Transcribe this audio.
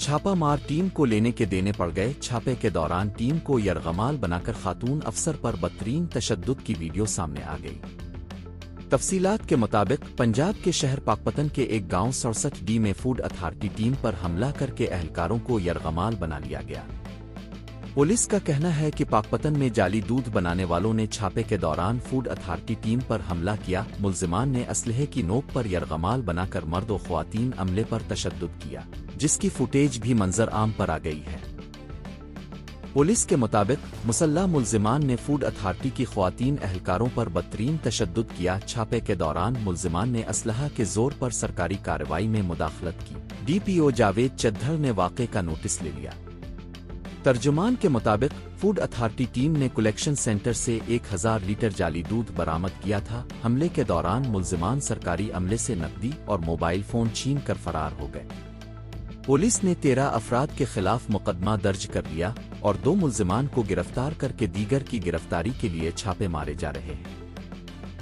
छापा मार टीम को लेने के देने पड़ गए। छापे के दौरान टीम को यरगमाल बनाकर खातून अफसर पर बदतरीन तशद्दुद की वीडियो सामने आ गई। तफसीलात के मुताबिक पंजाब के शहर पाकपतन के एक गांव 67D में फूड अथॉरिटी टीम पर हमला करके एहलकारों को यरगमाल बना लिया गया। पुलिस का कहना है कि पाकपतन में जाली दूध बनाने वालों ने छापे के दौरान फूड अथॉरिटी टीम पर हमला किया। मुल्जिमान ने असलहे की नोक पर यरगमाल बनाकर मर्द और ख्वातीन अमले पर तशद्दुद किया, जिसकी फुटेज भी मंजर आम पर आ गई है। पुलिस के मुताबिक मुसल्लह मुल्जिमान ने फूड अथॉरिटी की ख्वातीन एहलकारों पर बदतरीन तशद्दुद किया। छापे के दौरान मुल्जिमान ने असलहा के जोर पर सरकारी कार्रवाई में मुदाखलत की। DPO जावेद चद्दर ने वाक़े का नोटिस ले लिया। तर्जुमान के मुताबिक फूड अथॉरिटी टीम ने कलेक्शन सेंटर से 1000 लीटर जाली दूध बरामद किया था। हमले के दौरान मुल्जिमान सरकारी अमले से नकदी और मोबाइल फोन छीन कर फरार हो गए। पुलिस ने 13 अफराद के खिलाफ मुकदमा दर्ज कर लिया और 2 मुल्जिमान को गिरफ्तार करके दीगर की गिरफ्तारी के लिए छापे मारे जा रहे हैं।